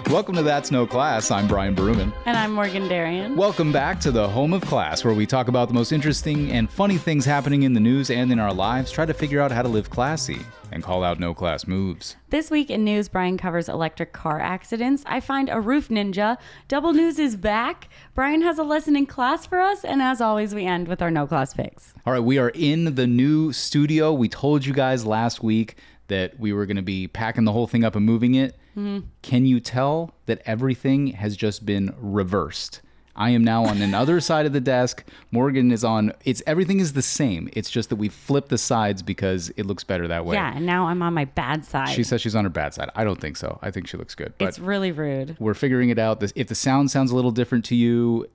Welcome to That's No Class. I'm Brian Berumen. And I'm Morgan Darian. Welcome back to the home of class, where we talk about the most interesting and funny things happening in the news and in our lives, try to figure out how to live classy, and call out no class moves. This week in news, Brian covers electric car accidents. I find a roof ninja. Double news is back. Brian has a lesson in class for us. And as always, we end with our no class picks. All right, we are in the new studio. We told you guys last week that we were going to be packing the whole thing up and moving it. Mm-hmm. Can you tell that everything has just been reversed? I am now on another side of the desk. Morgan is on. Everything is the same. It's just that we flipped the sides because it looks better that way. Yeah, and now I'm on my bad side. She says she's on her bad side. I don't think so. I think she looks good. But it's really rude. We're figuring it out. If the sound sounds a little different to you,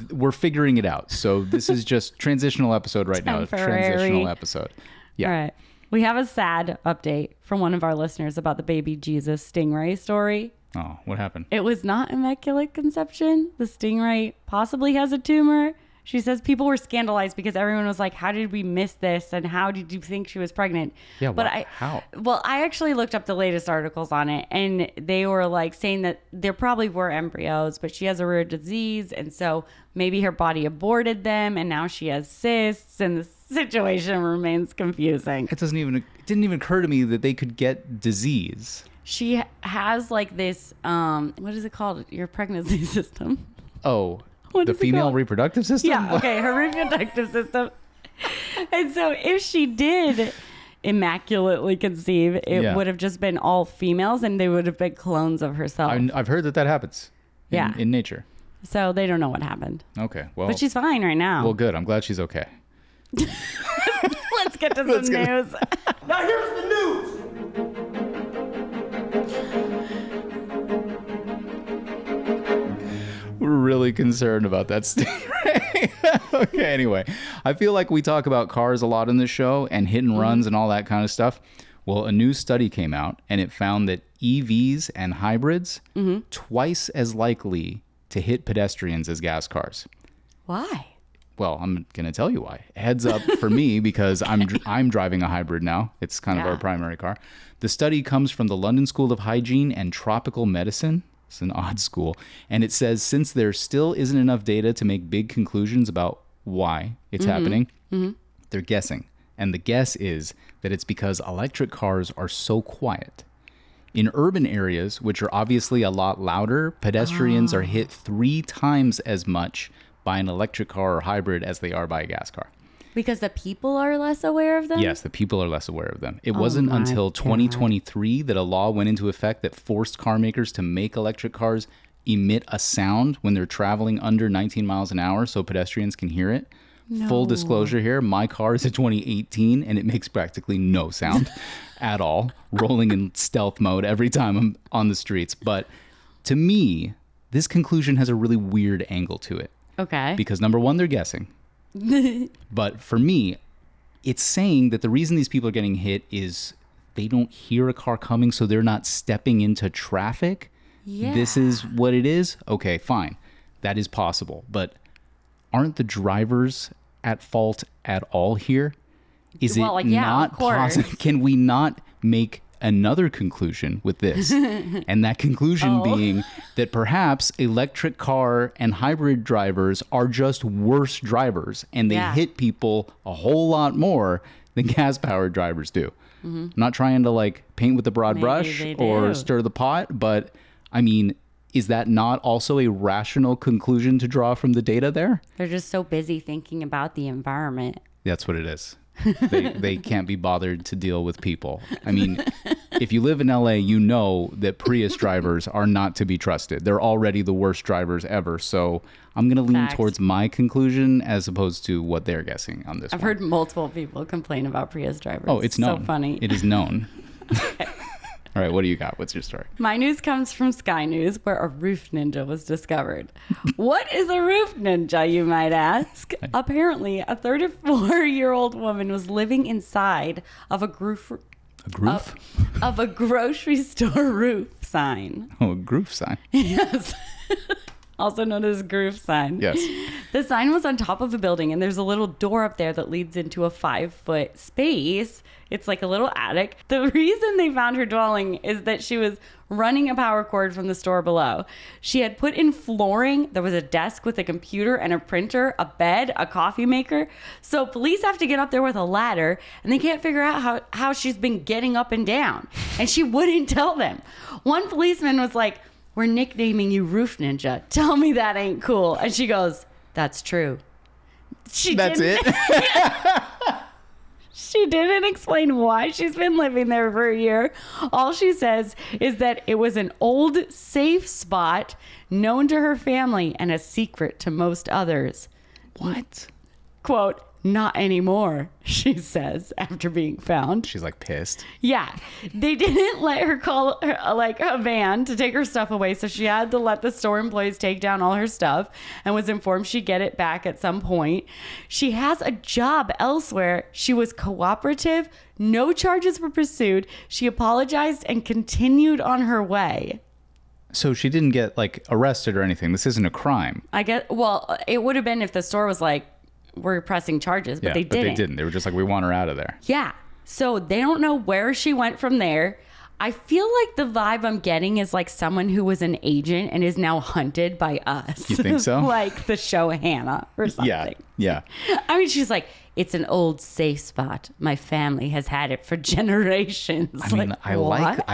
we're figuring it out. So this is just transitional episode right now. Transitional episode. Yeah. All right. We have a sad update from one of our listeners about the baby Jesus stingray story. Oh, what happened? It was not Immaculate Conception. The stingray possibly has a tumor. She says people were scandalized because everyone was like, how did we miss this? And how did you think she was pregnant? Yeah, but how? Well, I actually looked up the latest articles on it, and they were like saying that there probably were embryos, but she has a rare disease, and so maybe her body aborted them, and now she has cysts, and the situation remains confusing. It didn't even occur to me that they could get disease. She has like this, what is it called? Your pregnancy system. Oh, the female reproductive system? Yeah, okay, her reproductive system. And so if she did immaculately conceive, it would have just been all females and they would have been clones of herself. I've heard that happens in nature. So they don't know what happened. Okay, well. But she's fine right now. Well, good. I'm glad she's okay. Let's get to some news. Now here's the news. We're really concerned about that stingray. Okay, anyway. I feel like we talk about cars a lot in this show and hit and runs and all that kind of stuff. Well, a new study came out and it found that EVs and hybrids twice as likely to hit pedestrians as gas cars. Why? Well, I'm going to tell you why. Heads up for me because I'm driving a hybrid now. It's kind of our primary car. The study comes from the London School of Hygiene and Tropical Medicine. It's an odd school. And it says since there still isn't enough data to make big conclusions about why it's happening, they're guessing. And the guess is that it's because electric cars are so quiet. In urban areas, which are obviously a lot louder, pedestrians are hit 3 times as much by an electric car or hybrid as they are by a gas car. Because the people are less aware of them? Yes, the people are less aware of them. It wasn't until 2023 that a law went into effect that forced car makers to make electric cars emit a sound when they're traveling under 19 miles an hour so pedestrians can hear it. No. Full disclosure here, my car is a 2018 and it makes practically no sound at all, rolling in stealth mode every time I'm on the streets. But to me, this conclusion has a really weird angle to it. Okay. Because number one, they're guessing. But for me, it's saying that the reason these people are getting hit is they don't hear a car coming, so they're not stepping into traffic. Yeah. This is what it is? Okay, fine. That is possible. But aren't the drivers at fault at all here? Is it not possible? Can we not make another conclusion with this? And that conclusion being that perhaps electric car and hybrid drivers are just worse drivers and they hit people a whole lot more than gas-powered drivers do. I'm not trying to paint with a broad brush or stir the pot, but I mean, is that not also a rational conclusion to draw from the data there? They're just so busy thinking about the environment. That's what it is. They can't be bothered to deal with people. I mean, if you live in LA, you know that Prius drivers are not to be trusted. They're already the worst drivers ever. So I'm going to lean towards my conclusion as opposed to what they're guessing on this I've heard multiple people complain about Prius drivers. Oh, it's known. So funny. It is known. All right, what do you got? What's your story? My news comes from Sky News, where a roof ninja was discovered. What is a roof ninja, you might ask? Apparently, a 34-year-old woman was living inside of a grocery store roof sign. Oh, a roof sign. Yes. also known as Groove Sign. Yes. The sign was on top of a building, and there's a little door up there that leads into a 5-foot space. It's like a little attic. The reason they found her dwelling is that she was running a power cord from the store below. She had put in flooring. There was a desk with a computer and a printer, a bed, a coffee maker. So police have to get up there with a ladder, and they can't figure out how she's been getting up and down. And she wouldn't tell them. One policeman was like, "We're nicknaming you Roof Ninja. Tell me that ain't cool." And she goes, "That's true." That's it? She didn't explain why she's been living there for a year. All she says is that it was an old, safe spot known to her family and a secret to most others. What? Quote, "Not anymore," she says after being found. She's like pissed. Yeah. They didn't let her call like a van to take her stuff away, so she had to let the store employees take down all her stuff and was informed she'd get it back at some point. She has a job elsewhere. She was cooperative. No charges were pursued. She apologized and continued on her way. So she didn't get like arrested or anything. This isn't a crime. I guess, well, it would have been if the store was like, "We're pressing charges," but they didn't. They were just like, "We want her out of there." Yeah. So they don't know where she went from there. I feel like the vibe I'm getting is like someone who was an agent and is now hunted by us. You think so? Like the show Hannah or something. Yeah. I mean, she's like, "It's an old safe spot. My family has had it for generations." I mean, I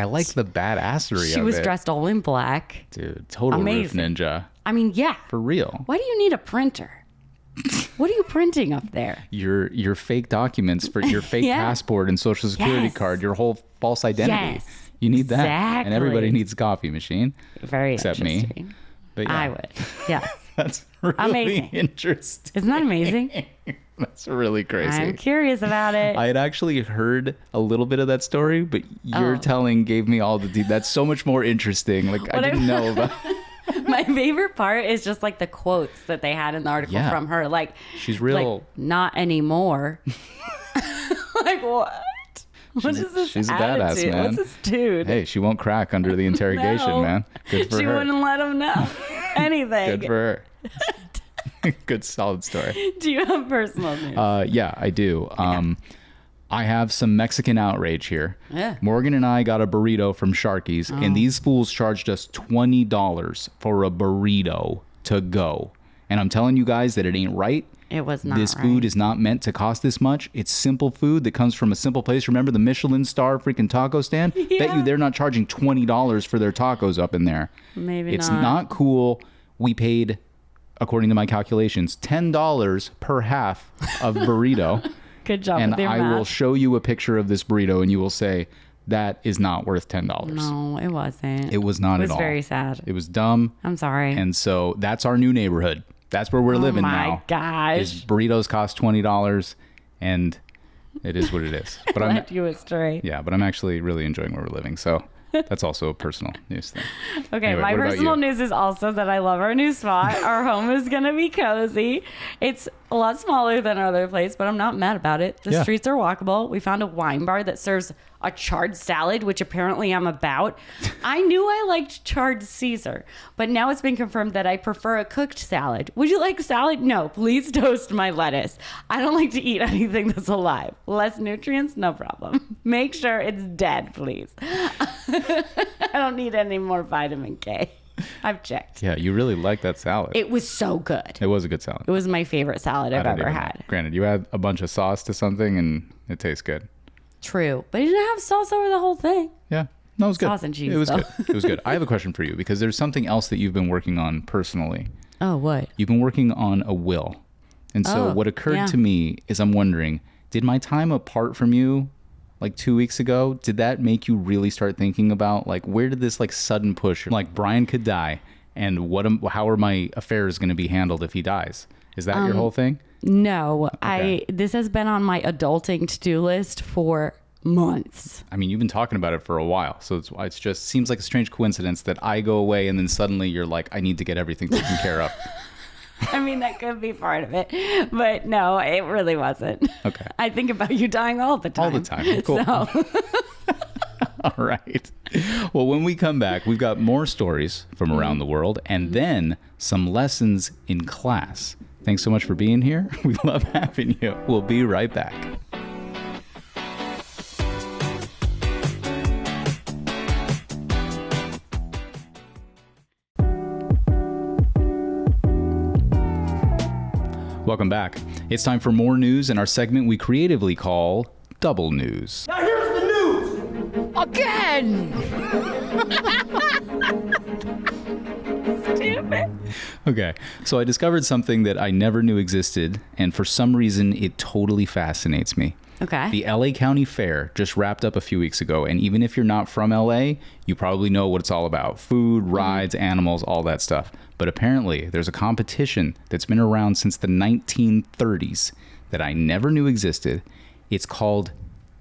like the badassery of it. She was dressed all in black. Dude, total Amazing. Roof Ninja. I mean, yeah. For real. Why do you need a printer? What are you printing up there? Your fake documents for your fake Yeah. passport and social security Yes. card, your whole false identity. Yes. You need that. Exactly. And everybody needs a coffee machine. Very Except interesting. me. But yeah, I would. Yes. that's really Amazing. interesting. Isn't that amazing? That's really crazy. I'm curious about it. I had actually heard a little bit of that story, but your telling gave me all the details. That's so much more interesting. Like I didn't know about. My favorite part is just like the quotes that they had in the article from her. Like, she's real. Like, "Not anymore." Like, what? What is this She's a attitude? badass, man. What's this dude? Hey, she won't crack under the interrogation, No. man. Good for She her. wouldn't let him know anything. Good for her. Good, solid story. Do you have personal news? Yeah, I do. I have some Mexican outrage here. Yeah. Morgan and I got a burrito from Sharky's, and these fools charged us $20 for a burrito to go. And I'm telling you guys that it ain't right. It was not This right. food is not meant to cost this much. It's simple food that comes from a simple place. Remember the Michelin star freaking taco stand? Bet Yeah. you they're not charging $20 for their tacos up in there. Maybe It's not. not cool. We paid, according to my calculations, $10 per half of burrito. Good job And with your I math. will show you a picture of this burrito and you will say, that is not worth $10. No, it wasn't. It was not at all. It was very sad. It was dumb. I'm sorry. And so that's our new neighborhood. That's where we're living now. Oh my gosh. Is burritos cost $20 and it is what it is. But Led you astray. yeah, but I'm actually really enjoying where we're living. So that's also a personal news thing. Okay, Anyway, my what about personal you? news is also that I love our new spot. Our home is going to be cozy. It's a lot smaller than our other place, but I'm not mad about it. The Yeah. streets are walkable. We found a wine bar that serves a charred salad, which apparently I'm about. I knew I liked charred Caesar, but now it's been confirmed that I prefer a cooked salad. Would you like salad? No, please toast my lettuce. I don't like to eat anything that's alive. Less nutrients? No problem. Make sure it's dead, please. I don't need any more vitamin K. I've checked. Yeah, you really like that salad. It was so good. It was a good salad. It was my favorite salad I've I don't ever even know. had. Granted, you add a bunch of sauce to something and it tastes good. True. But it didn't have sauce over the whole thing. Yeah. No, it was good. Sauce and cheese, It was though. good. It was good. I have a question for you because there's something else that you've been working on personally. Oh, what? You've been working on a will. And so Oh, what occurred yeah. to me is I'm wondering, did my time apart from you like 2 weeks ago, did that make you really start thinking about like where did this like sudden push, like Brian could die and how are my affairs going to be handled if he dies? Is that your whole thing? No, Okay. this has been on my adulting to-do list for months. I mean, you've been talking about it for a while. So it's just seems like a strange coincidence that I go away and then suddenly you're like, I need to get everything taken care of. I mean, that could be part of it, but no, it really wasn't. Okay. I think about you dying all the time. All the time. Cool. So, All right. Well, when we come back, we've got more stories from around the world and then some lessons in class. Thanks so much for being here. We love having you. We'll be right back. Welcome back. It's time for more news in our segment we creatively call Double News. Now here's the news. Again! Stupid. Okay, so I discovered something that I never knew existed, and for some reason, it totally fascinates me. Okay. The LA County Fair just wrapped up a few weeks ago, and even if you're not from LA, you probably know what it's all about. Food, rides, animals, all that stuff. But apparently, there's a competition that's been around since the 1930s that I never knew existed. It's called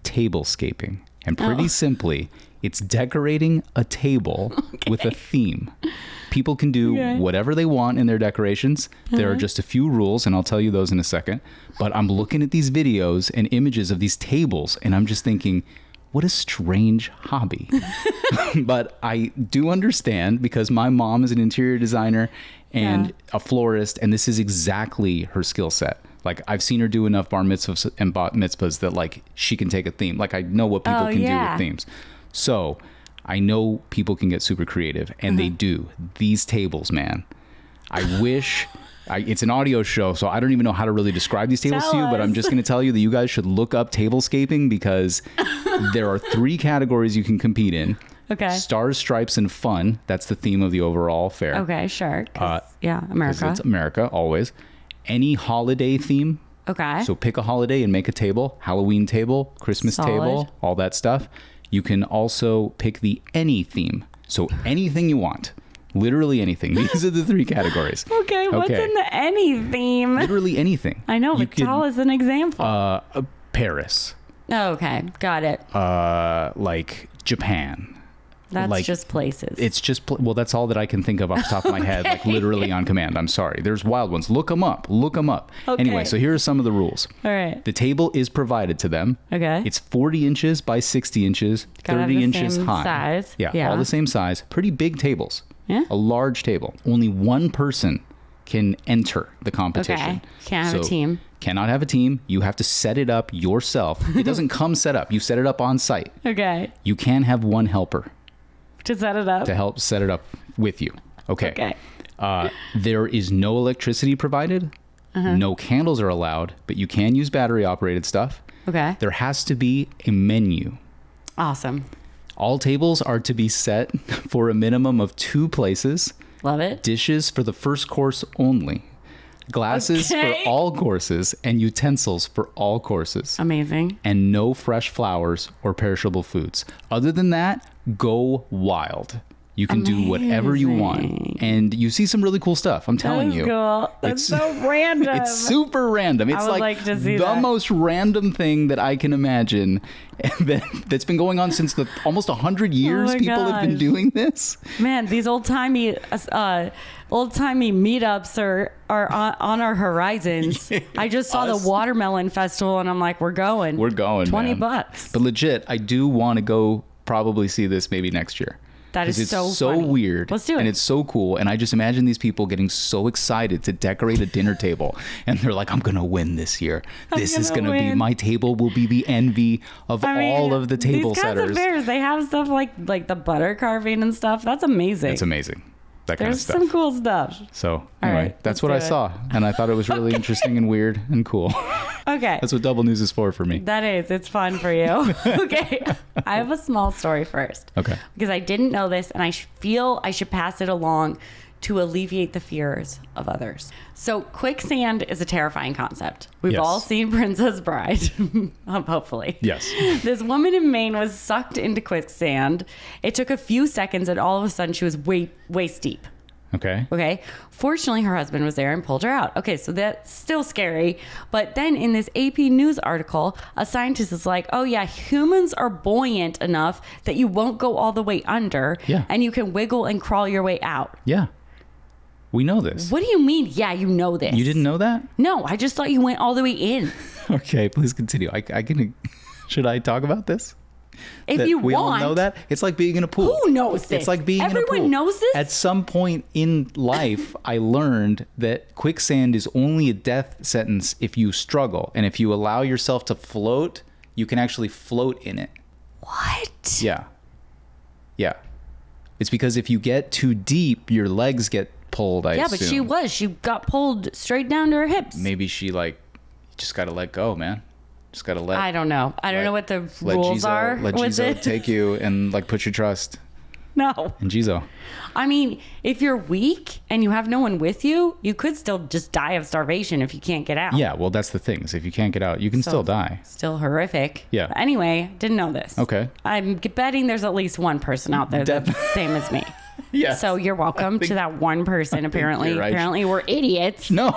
Tablescaping. And pretty simply, it's decorating a table with a theme. People can do whatever they want in their decorations. There are just a few rules, and I'll tell you those in a second. But I'm looking at these videos and images of these tables, and I'm just thinking, what a strange hobby. But I do understand because my mom is an interior designer and a florist, and this is exactly her skill set. Like, I've seen her do enough bar mitzvahs and bat mitzvahs that, like, she can take a theme. Like, I know what people can do with themes. So I know people can get super creative, and they do. These tables, man. I wish... it's an audio show, so I don't even know how to really describe these tables to you, but I'm just going to tell you that you guys should look up Tablescaping because there are 3 categories you can compete in. Okay. Stars, stripes, and fun. That's the theme of the overall fair. Okay, sure. America. It's America, always. Any holiday theme. Okay. So pick a holiday and make a table. Halloween table, Christmas table, all that stuff. You can also pick the any theme. So anything you want. Literally anything. These are the 3 categories. Okay, what's in the any theme? Literally anything. I know, but tell us an example. Paris. Oh, okay, got it. Like Japan. That's like, just places. It's just, well, that's all that I can think of off the top of my head, like literally on command. I'm sorry. There's wild ones. Look them up. Okay. Anyway, so here are some of the rules. All right. The table is provided to them. Okay. It's 40 inches by 60 inches, Gotta 30 have the inches same high. Size. Yeah, all the same size. Pretty big tables. Yeah. A large table. Only one person can enter the competition. Okay. Can't have a team. Cannot have a team. You have to set it up yourself. It doesn't come set up. You set it up on site. Okay. You can have one helper. To set it up? To help set it up with you. Okay. Okay. There is no electricity provided. No candles are allowed, but you can use battery-operated stuff. Okay. There has to be a menu. Awesome. All tables are to be set for a minimum of 2 places. Love it. Dishes for the first course only. Glasses for all courses and utensils for all courses. Amazing. And no fresh flowers or perishable foods. Other than that, go wild. You can do whatever you want. And you see some really cool stuff. I'm telling you. Cool. That's so random. It's super random. It's like to see the most random thing that I can imagine that's been going on since almost 100 years. People have been doing this. Man, these old-timey meetups are on our horizons. Yeah, I just saw the watermelon festival and I'm like, we're going. We're going, $20. But legit, I do want to go probably see this maybe next year. That is so funny. Weird. Let's do it. And it's so cool. And I just imagine these people getting so excited to decorate a dinner table. And they're like, I'm going to win this year. This is going to be, my table will be the envy of all of the table these setters. Kinds of fairs, they have stuff like the butter carving and stuff. That's amazing. It's amazing. That kind of stuff. There's some cool stuff. So anyway, that's what I saw. And I thought it was really interesting and weird and cool. Okay. That's what Double News is for me. That is. It's fun for you. Okay. I have a small story first. Okay. Because I didn't know this and I feel I should pass it along to alleviate the fears of others. So quicksand is a terrifying concept. We've all seen Princess Bride, hopefully. Yes. This woman in Maine was sucked into quicksand. It took a few seconds and all of a sudden she was waist deep. Okay. Fortunately, her husband was there and pulled her out. Okay, so that's still scary. But then in this AP News article, a scientist is like, oh yeah, humans are buoyant enough that you won't go all the way under. Yeah. And you can wiggle and crawl your way out. Yeah. We know this. What do you mean? Yeah, you know this. You didn't know that? No, I just thought you went all the way in. Okay, please continue. I can. Should I talk about this? If you we all know that. It's like being in a pool. Who knows this? It's like being in a pool. Everyone knows this? At some point in life, I learned that quicksand is only a death sentence if you struggle. And if you allow yourself to float, you can actually float in it. What? Yeah. Yeah. It's because if you get too deep, your legs get pulled, I assume. But she got pulled straight down to her hips. Maybe she just got to let go, man. Just got to let. I don't know. I don't know what the rules are. Let Jizo take you and put your trust. No. And Jizo. I mean, if you're weak and you have no one with you, you could still just die of starvation if you can't get out. Yeah, well, that's the thing. Is if you can't get out, you can still die. Still horrific. Yeah. But anyway, didn't know this. Okay. I'm betting there's at least one person out there that's the same as me. Yes. So you're welcome to that one person, apparently. Right. Apparently we're idiots. No.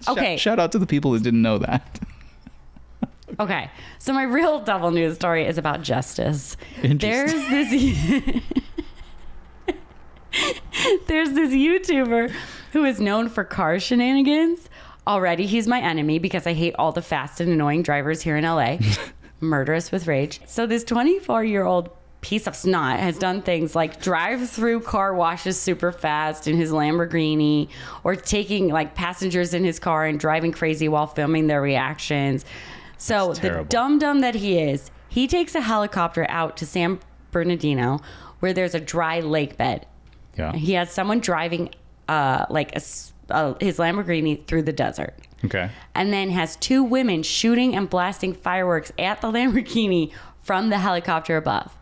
Okay. Shout out to the people who didn't know that. Okay. So my real double news story is about justice. There's this YouTuber who is known for car shenanigans. Already he's my enemy because I hate all the fast and annoying drivers here in LA. Murderous with rage. So this 24-year-old piece of snot has done things like drive through car washes super fast in his Lamborghini, or taking passengers in his car and driving crazy while filming their reactions. So the dum-dum that he is, he takes a helicopter out to San Bernardino where there's a dry lake bed. Yeah. He has someone driving his Lamborghini through the desert. Okay. And then has two women shooting and blasting fireworks at the Lamborghini from the helicopter above.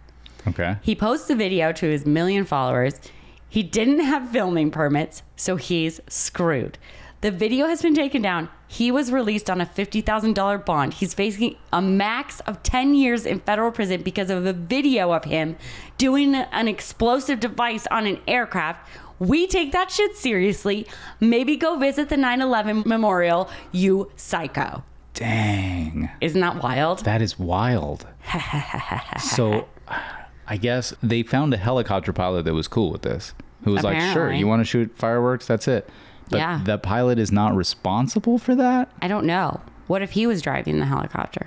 Okay. He posts the video to his 1 million followers. He didn't have filming permits, so he's screwed. The video has been taken down. He was released on a $50,000 bond. He's facing a max of 10 years in federal prison because of a video of him doing an explosive device on an aircraft. We take that shit seriously. Maybe go visit the 9/11 memorial, you psycho. Dang. Isn't that wild? That is wild. So I guess they found a helicopter pilot that was cool with this, who was like, sure, you want to shoot fireworks? That's it. But the pilot is not responsible for that? I don't know. What if he was driving the helicopter?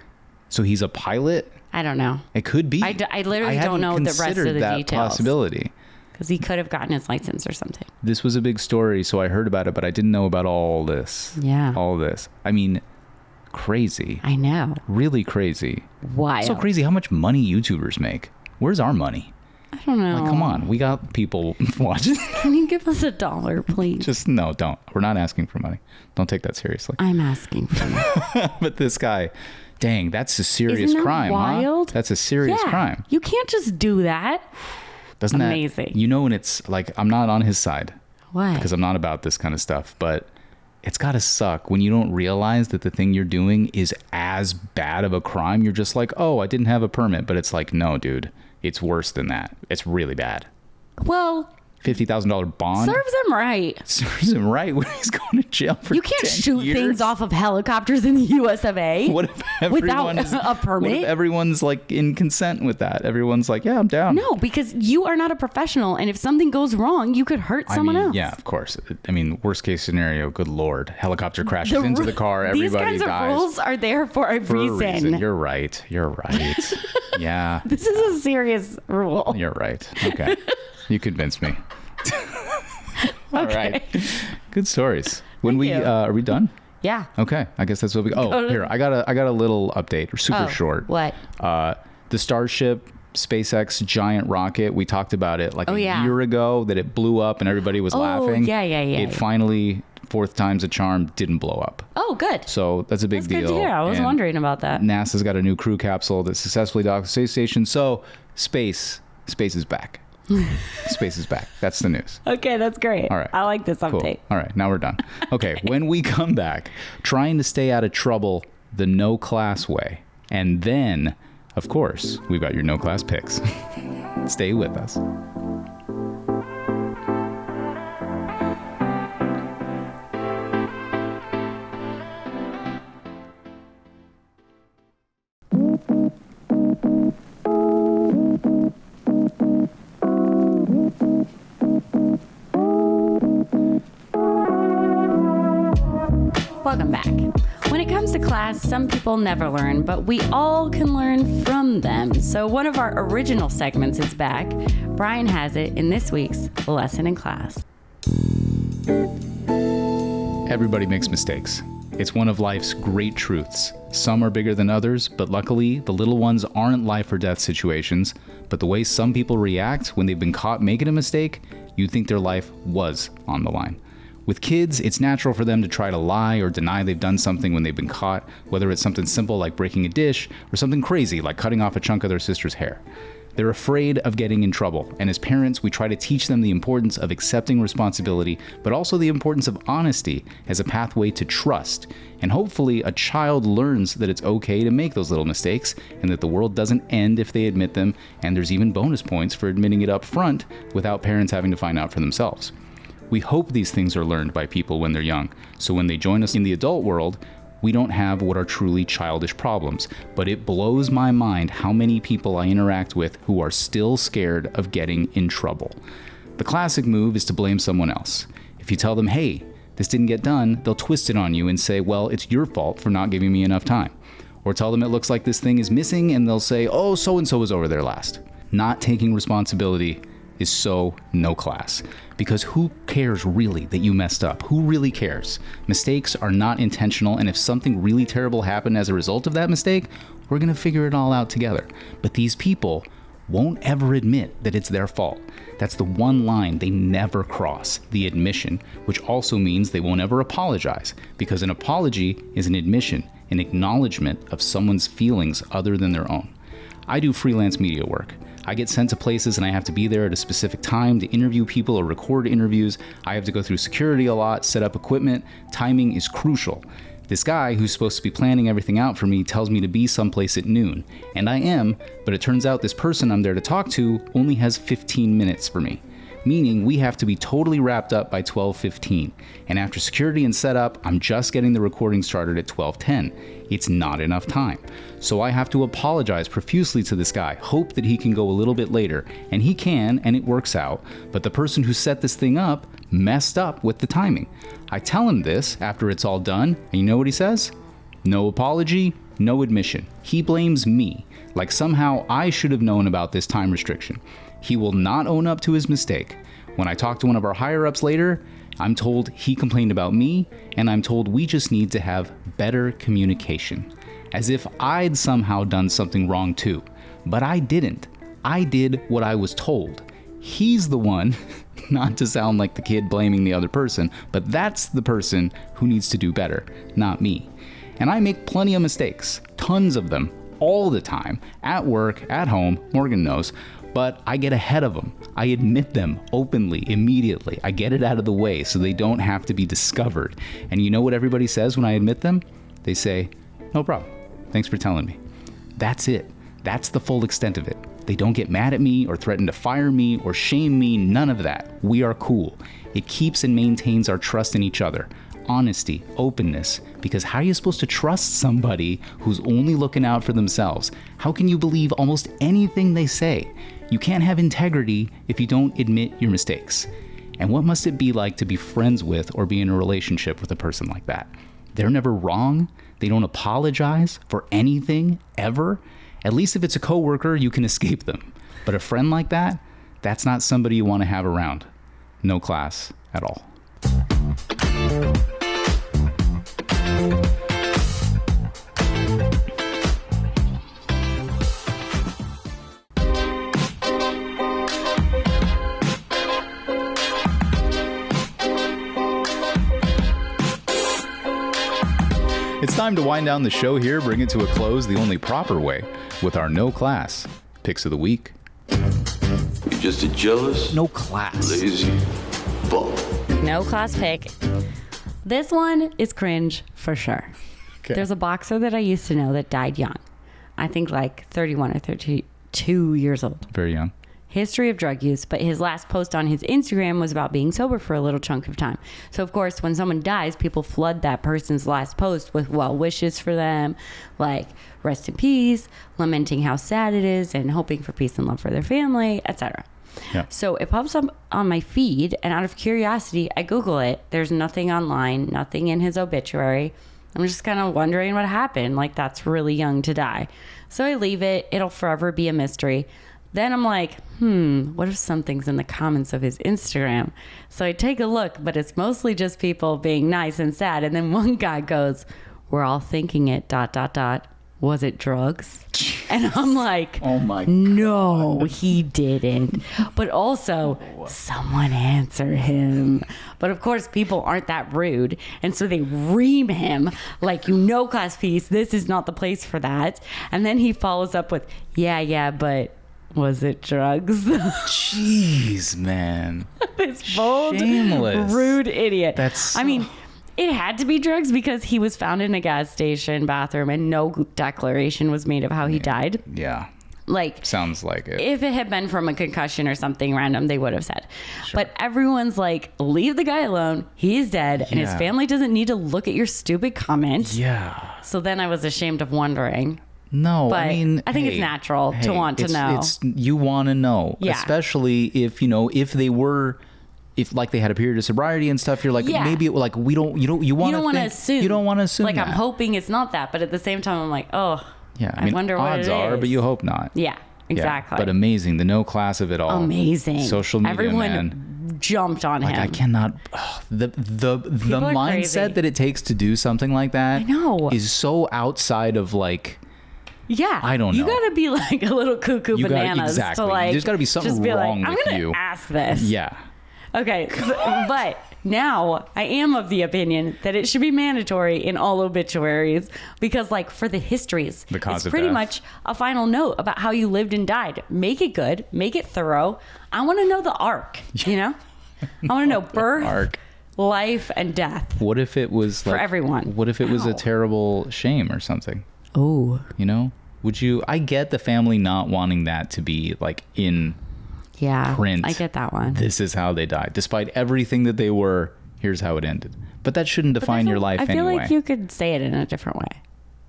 So he's a pilot? I don't know. It could be. I literally don't know the rest of the that details. Possibility. Because he could have gotten his license or something. This was a big story, so I heard about it, but I didn't know about all this. Yeah. All this. I mean, crazy. I know. Really crazy. Wild. So crazy how much money YouTubers make. Where's our money? I don't know. Come on. We got people watching. Can you give us $1, please? Just no, don't. We're not asking for money. Don't take that seriously. I'm asking for money. But this guy, dang, that's a serious Isn't that crime, wild? Huh? That's a serious crime. You can't just do that. Doesn't Amazing. That, when it's I'm not on his side. Why? Because I'm not about this kind of stuff, but it's got to suck when you don't realize that the thing you're doing is as bad of a crime. You're just like, oh, I didn't have a permit. But it's like, no, dude, it's worse than that. It's really bad. Well, $50,000 bond. Serves him right. Serves him right when he's going to jail for 10 years. You can't shoot things off of helicopters in the US of A. What if everyone without a permit? What if everyone's in consent with that? Everyone's like, yeah, I'm down. No, because you are not a professional, and if something goes wrong, you could hurt someone else. Yeah, of course. I mean, worst case scenario, good Lord, helicopter crashes into the car, everybody dies. These kinds of rules are there for a reason. You're right. Yeah. This is a serious rule. You're right. Okay. You convinced me. All right. Good stories. Are we done? Yeah. Okay. I guess that's what we. Oh, here I got a little update. Super short. What? The Starship SpaceX giant rocket. We talked about it a year ago that it blew up and everybody was laughing. Yeah. It finally, fourth time's a charm, didn't blow up. Oh, good. So that's a big deal. Good to hear. I was wondering about that. NASA's got a new crew capsule that successfully docked the space station. So space is back. Space is back. That's the news. Okay, that's great. All right. I like this update. Cool. All right, now we're done. Okay, when we come back, trying to stay out of trouble the no class way. And then, of course, we've got your no class picks. Stay with us. Welcome back. When it comes to class, some people never learn, but we all can learn from them. So one of our original segments is back. Brian has it in this week's Lesson in Class. Everybody makes mistakes. It's one of life's great truths. Some are bigger than others, but luckily, the little ones aren't life or death situations. But the way some people react when they've been caught making a mistake, you'd think their life was on the line. With kids, it's natural for them to try to lie or deny they've done something when they've been caught, whether it's something simple like breaking a dish or something crazy like cutting off a chunk of their sister's hair. They're afraid of getting in trouble, and as parents, we try to teach them the importance of accepting responsibility, but also the importance of honesty as a pathway to trust. And hopefully, a child learns that it's okay to make those little mistakes, and that the world doesn't end if they admit them, and there's even bonus points for admitting it up front without parents having to find out for themselves. We hope these things are learned by people when they're young, so when they join us in the adult world, we don't have what are truly childish problems. But it blows my mind how many people I interact with who are still scared of getting in trouble. The classic move is to blame someone else. If you tell them, hey, this didn't get done, they'll twist it on you and say, well, it's your fault for not giving me enough time. Or tell them it looks like this thing is missing, and they'll say, oh, so-and-so was over there last. Not taking responsibility is so no class. Because who cares really that you messed up? Who really cares? Mistakes are not intentional, and if something really terrible happened as a result of that mistake, we're gonna figure it all out together. But these people won't ever admit that it's their fault. That's the one line they never cross, the admission, which also means they won't ever apologize, because an apology is an admission, an acknowledgement of someone's feelings other than their own. I do freelance media work. I get sent to places and I have to be there at a specific time to interview people or record interviews. I have to go through security a lot, set up equipment. Timing is crucial. This guy who's supposed to be planning everything out for me tells me to be someplace at noon. And I am, but it turns out this person I'm there to talk to only has 15 minutes for me. Meaning we have to be totally wrapped up by 12:15. And after security and setup, I'm just getting the recording started at 12:10. It's not enough time. So I have to apologize profusely to this guy, hope that he can go a little bit later. And he can, and it works out. But the person who set this thing up messed up with the timing. I tell him this after it's all done, and you know what he says? No apology, no admission. He blames me, like somehow I should have known about this time restriction. He will not own up to his mistake. When I talk to one of our higher-ups later, I'm told he complained about me, and I'm told we just need to have better communication. As if I'd somehow done something wrong too. But I didn't. I did what I was told. He's the one, not to sound like the kid blaming the other person, but that's the person who needs to do better, not me. And I make plenty of mistakes, tons of them, all the time, at work, at home, Morgan knows. But I get ahead of them. I admit them openly, immediately. I get it out of the way so they don't have to be discovered. And you know what everybody says when I admit them? They say, no problem. Thanks for telling me. That's it. That's the full extent of it. They don't get mad at me or threaten to fire me or shame me. None of that. We are cool. It keeps and maintains our trust in each other. Honesty, openness, because how are you supposed to trust somebody who's only looking out for themselves? How can you believe almost anything they say? You can't have integrity if you don't admit your mistakes. And what must it be like to be friends with or be in a relationship with a person like that? They're never wrong. They don't apologize for anything, ever. At least if it's a coworker, you can escape them. But a friend like that, that's not somebody you want to have around. No class at all. It's time to wind down the show here, bring it to a close the only proper way, with our no class picks of the week. You're just a jealous, no class, lazy bum. No class pick. This one is cringe for sure. Okay. There's a boxer that I used to know that died young. I think like 31 or 32 years old. Very young. History of drug use, but his last post on his Instagram was about being sober for a little chunk of time. So of course, when someone dies, people flood that person's last post with well wishes for them, like rest in peace, lamenting how sad it is, and hoping for peace and love for their family, etc. Yeah. So it pops up on my feed, and out of curiosity, I Google it. There's nothing online, nothing in his obituary. I'm just kind of wondering what happened. Like, that's really young to die. So I leave it. It'll forever be a mystery. Then I'm like, what if something's in the comments of his Instagram? So I take a look, but it's mostly just people being nice and sad. And then one guy goes, we're all thinking it, ... Was it drugs? And I'm like, oh my God. No, he didn't. But also, someone answer him. But of course, people aren't that rude. And so they ream him like, class piece, this is not the place for that. And then he follows up with, yeah, but was it drugs? Jeez, man. This bold, shameless, rude idiot. That's I mean, it had to be drugs because he was found in a gas station bathroom and no declaration was made of how he died. Yeah. Like, sounds like it. If it had been from a concussion or something random, they would have said. Sure. But everyone's like, leave the guy alone. He's dead. And his family doesn't need to look at your stupid comment. Yeah. So then I was ashamed of wondering. No, but I mean, I think it's natural to want to know. You want to know, especially if, if they were, if like they had a period of sobriety and stuff, you're like, maybe it, like, you want to assume. You don't want to assume. Like, I'm hoping it's not that. But at the same time, I'm like, oh, yeah, I mean, wonder what odds are, but you hope not. Yeah, exactly. Yeah, but amazing. The no class of it all. Amazing. Social media, everyone jumped on him. I cannot. The mindset crazy. That it takes to do something like that, I know, is so outside of like. Yeah, I don't know. You gotta be like a little cuckoo bananas to like. There's gotta be something wrong with you. I'm gonna ask this. Yeah. Okay, but now I am of the opinion that it should be mandatory in all obituaries because, like, for the histories, it's pretty much a final note about how you lived and died. Make it good, make it thorough. I want to know the arc. I want to know birth, life, and death. What if it was for everyone? What if it was a terrible shame or something? Oh, would you? I get the family not wanting that to be like in print. I get that one. This is how they died. Despite everything that they were, here's how it ended. But that shouldn't define your life anyway. I feel like you could say it in a different way.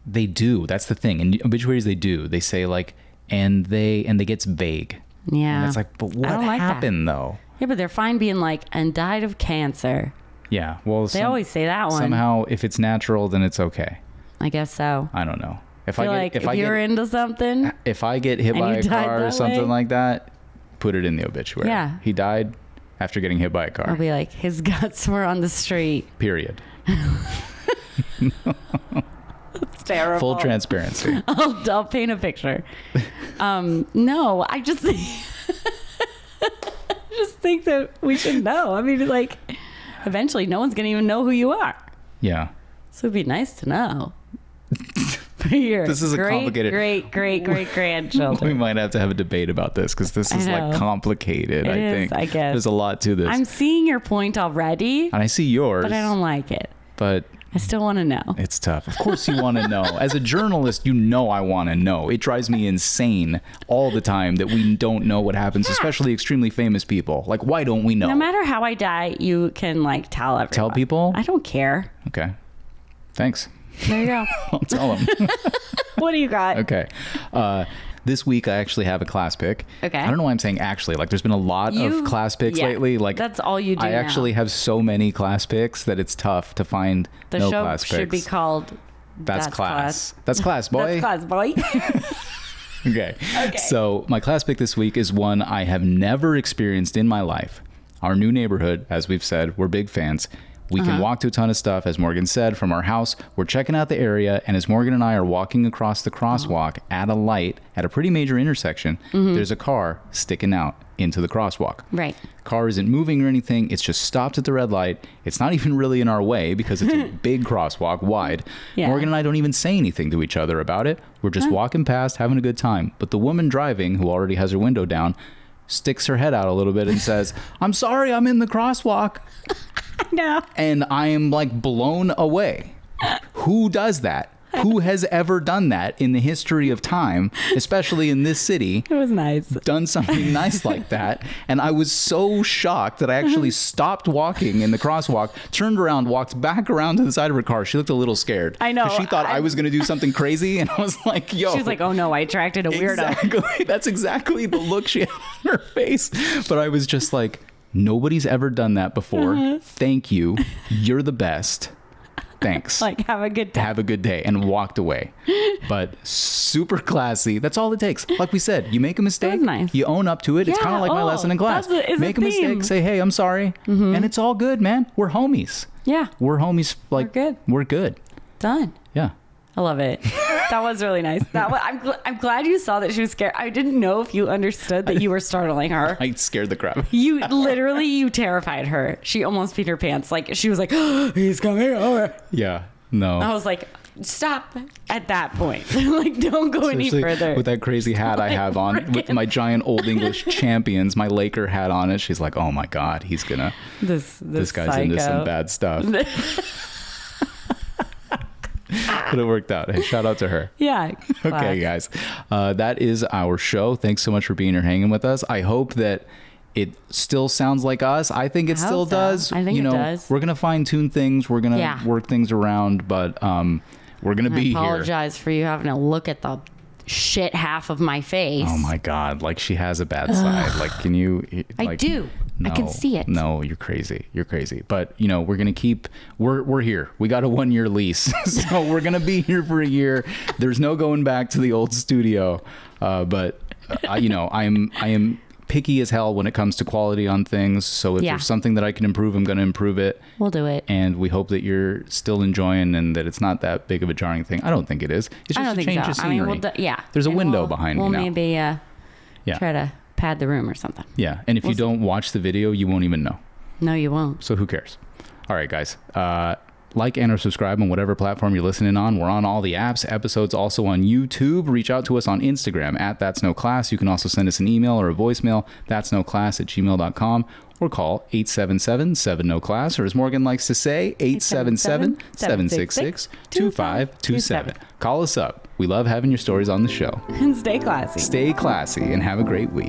They do. That's the thing. In obituaries, they do. They say like, and they gets vague. Yeah. And it's like, but what happened though? Yeah, but they're fine being like, and died of cancer. Yeah. Well, they always say that one. Somehow, if it's natural, then it's okay. I guess so. I don't know. If you're into something, if I get hit by a car or something like that, put it in the obituary. Yeah. He died after getting hit by a car. I'll be like, his guts were on the street. Period. That's terrible. Full transparency. I'll paint a picture. No, I just think that we should know. I mean, like, eventually no one's going to even know who you are. Yeah. So it'd be nice to know. This is a complicated. Great grandchildren. We might have to have a debate about this because this is like complicated. I think. I guess there's a lot to this. I'm seeing your point already, and I see yours, but I don't like it. But I still want to know. It's tough. Of course, you want to know. As a journalist, I want to know. It drives me insane all the time that we don't know what happens, especially extremely famous people. Like, why don't we know? No matter how I die, you can like tell everyone. Tell people? I don't care. Okay. Thanks. There you go. I'll tell them. What do you got? Okay. This week I actually have a class pick. Okay. I don't know why I'm saying actually. Like, there's been a lot of class picks lately. Like, that's all you do. I actually have so many class picks that it's tough to find the no show class picks. Should be called That's Class. That's Class, boy. That's Class, boy. Okay. So my class pick this week is one I have never experienced in my life. Our new neighborhood, as we've said, we're big fans. We can walk to a ton of stuff, as Morgan said, from our house. We're checking out the area, and as Morgan and I are walking across the crosswalk at a light at a pretty major intersection, there's a car sticking out into the crosswalk. Right. Car isn't moving or anything. It's just stopped at the red light. It's not even really in our way because it's a big crosswalk, wide. Yeah. Morgan and I don't even say anything to each other about it. We're just walking past, having a good time. But the woman driving, who already has her window down, sticks her head out a little bit and says, "I'm sorry, I'm in the crosswalk." No. And I am like blown away. Who does that? Who has ever done that in the history of time, especially in this city? It was nice. Done something nice like that. And I was so shocked that I actually stopped walking in the crosswalk, turned around, walked back around to the side of her car. She looked a little scared. I know. She thought I was going to do something crazy. And I was like, yo. She's like, oh no, I attracted a weirdo. Exactly. That's exactly the look she had on her face. But I was just like, nobody's ever done that before. Thank you. You're the best. thanks. Like, have a good day. Have a good day, and walked away. But super classy. That's all it takes. Like we said, you make a mistake, nice. you own up to it. It's kind of like my lesson in class. Make a mistake, say, hey, I'm sorry. And it's all good, man. We're homies. Yeah. We're homies. Like, we're good. Done. Yeah. I love it. That was really nice. I'm glad you saw that she was scared. I didn't know if you understood that you were startling her. I scared the crap. You terrified her. She almost peed her pants. Like, she was like, oh, he's coming over. Yeah. No. I was like, stop at that point. Like, don't go any further. With that crazy hat I have on, with my giant Old English champions, my Laker hat on it. She's like, oh my God, he's gonna. This guy's psycho. into some bad stuff. But it worked out. Hey, shout out to her. Yeah. Okay, guys. That is our show. Thanks so much for being here hanging with us. I hope that it still sounds like us. I think it still does. I think it does. We're going to fine tune things. We're going to work things around, but we're going to be here. I apologize for you having to look at the shit half of my face. Oh my God. Like, she has a bad side. Like, can you? Like, I do. No, I can see it. No, you're crazy. You're crazy. But, we're going to keep, we're here. We got a 1-year lease. So we're going to be here for a year. There's no going back to the old studio. But, I am picky as hell when it comes to quality on things. So if there's something that I can improve, I'm going to improve it. We'll do it. And we hope that you're still enjoying and that it's not that big of a jarring thing. I don't think it is. It's just a change of scenery. There's a window behind me now. We'll maybe try to pad the room or something. Yeah. And if you don't watch the video, you won't even know. No, you won't. So who cares? All right, guys. Like and or subscribe on whatever platform you're listening on. We're on all the apps. Episodes also on YouTube. Reach out to us on Instagram at That's No Class. You can also send us an email or a voicemail, that'snoclass@gmail.com, or call 877-7-NO-CLASS, or as Morgan likes to say, 877-766-2527. Call us up. We love having your stories on the show. And stay classy. Stay classy and have a great week.